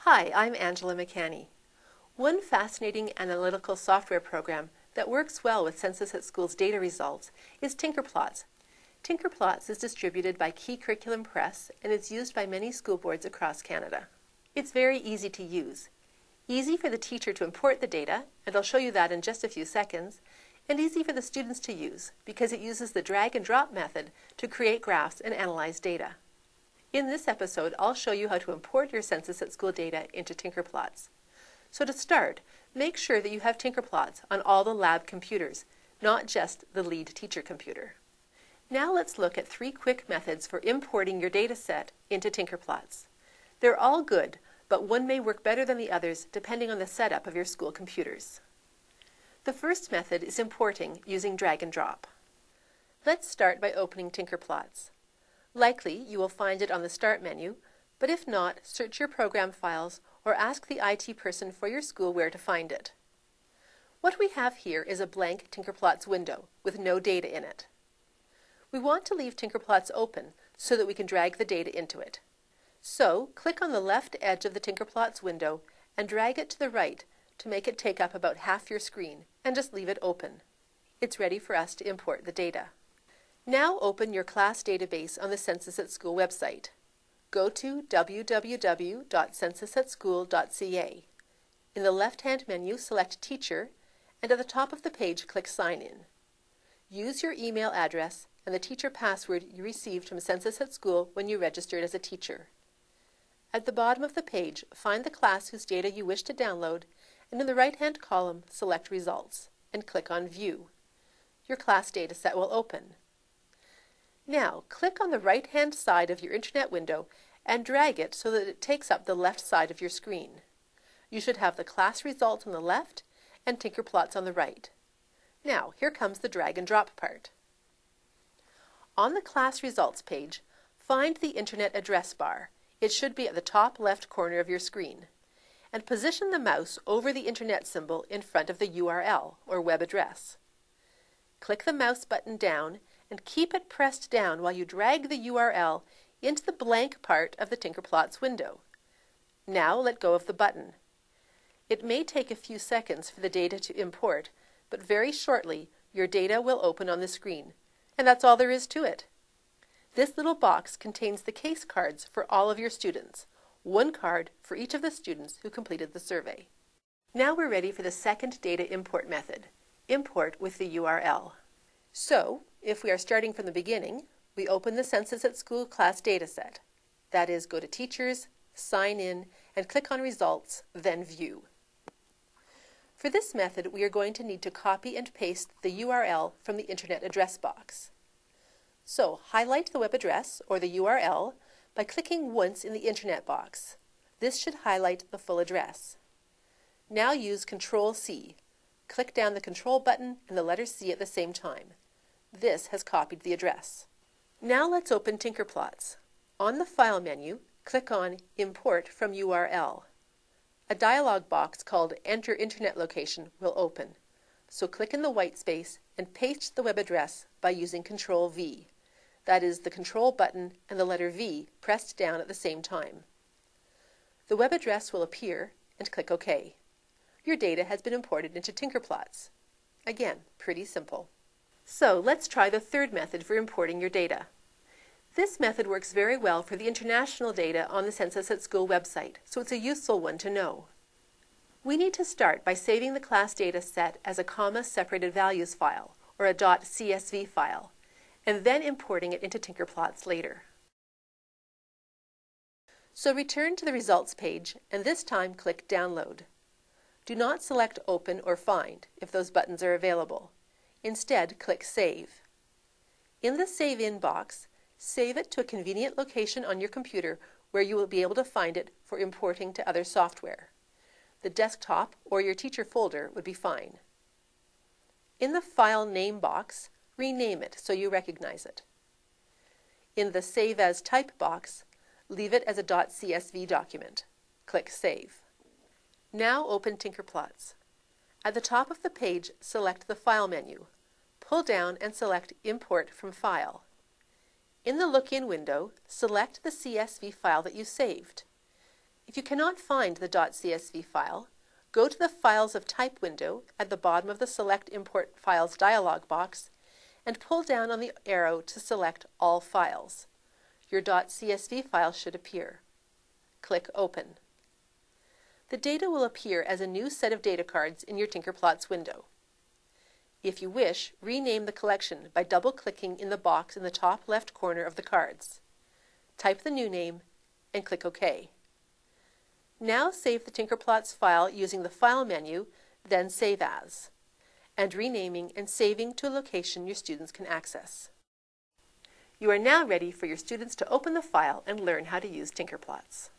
Hi, I'm Angela McCanney. One fascinating analytical software program that works well with Census at School's data results is TinkerPlots. TinkerPlots is distributed by Key Curriculum Press and is used by many school boards across Canada. It's very easy to use. Easy for the teacher to import the data, and I'll show you that in just a few seconds, and easy for the students to use because it uses the drag and drop method to create graphs and analyze data. In this episode, I'll show you how to import your Census at School data into TinkerPlots. So to start, make sure that you have TinkerPlots on all the lab computers, not just the lead teacher computer. Now let's look at 3 quick methods for importing your data set into TinkerPlots. They're all good, but one may work better than the others depending on the setup of your school computers. The first method is importing using drag and drop. Let's start by opening TinkerPlots. Likely, you will find it on the Start menu, but if not, search your program files or ask the IT person for your school where to find it. What we have here is a blank TinkerPlots window with no data in it. We want to leave TinkerPlots open so that we can drag the data into it. So, click on the left edge of the TinkerPlots window and drag it to the right to make it take up about half your screen, and just leave it open. It's ready for us to import the data. Now open your class database on the Census at School website. Go to www.censusatschool.ca. In the left-hand menu, select Teacher, and at the top of the page, click Sign In. Use your email address and the teacher password you received from Census at School when you registered as a teacher. At the bottom of the page, find the class whose data you wish to download, and in the right-hand column, select Results, and click on View. Your class dataset will open. Now, click on the right-hand side of your Internet window and drag it so that it takes up the left side of your screen. You should have the class results on the left and TinkerPlots on the right. Now, here comes the drag and drop part. On the class results page, find the Internet address bar. It should be at the top left corner of your screen. And position the mouse over the Internet symbol in front of the URL, or web address. Click the mouse button down and keep it pressed down while you drag the URL into the blank part of the TinkerPlots window. Now let go of the button. It may take a few seconds for the data to import, but very shortly your data will open on the screen, and that's all there is to it. This little box contains the case cards for all of your students, one card for each of the students who completed the survey. Now we're ready for the second data import method, import with the URL. So, if we are starting from the beginning, we open the Census at School class dataset. That is, go to Teachers, Sign In, and click on Results, then View. For this method, we are going to need to copy and paste the URL from the Internet address box. So, highlight the web address, or the URL, by clicking once in the Internet box. This should highlight the full address. Now use Ctrl-C. Click down the Control button and the letter C at the same time. This has copied the address. Now let's open TinkerPlots. On the File menu, click on Import from URL. A dialog box called Enter Internet Location will open. So click in the white space and paste the web address by using Ctrl-V. That is, the Control button and the letter V pressed down at the same time. The web address will appear, and click OK. Your data has been imported into TinkerPlots. Again, pretty simple. So let's try the third method for importing your data. This method works very well for the international data on the Census at School website, so it's a useful one to know. We need to start by saving the class data set as a comma-separated values file, or a .csv file, and then importing it into TinkerPlots later. So return to the results page, and this time click Download. Do not select Open or Find if those buttons are available. Instead, click Save. In the Save In box, save it to a convenient location on your computer where you will be able to find it for importing to other software. The desktop or your teacher folder would be fine. In the File Name box, rename it so you recognize it. In the Save As Type box, leave it as a .csv document. Click Save. Now open TinkerPlots. At the top of the page, select the File menu. Pull down and select Import from File. In the Look-In window, select the CSV file that you saved. If you cannot find the .csv file, go to the Files of Type window at the bottom of the Select Import Files dialog box and pull down on the arrow to select All Files. Your .csv file should appear. Click Open. The data will appear as a new set of data cards in your TinkerPlots window. If you wish, rename the collection by double-clicking in the box in the top left corner of the cards. Type the new name and click OK. Now save the TinkerPlots file using the File menu, then Save As, and renaming and saving to a location your students can access. You are now ready for your students to open the file and learn how to use TinkerPlots.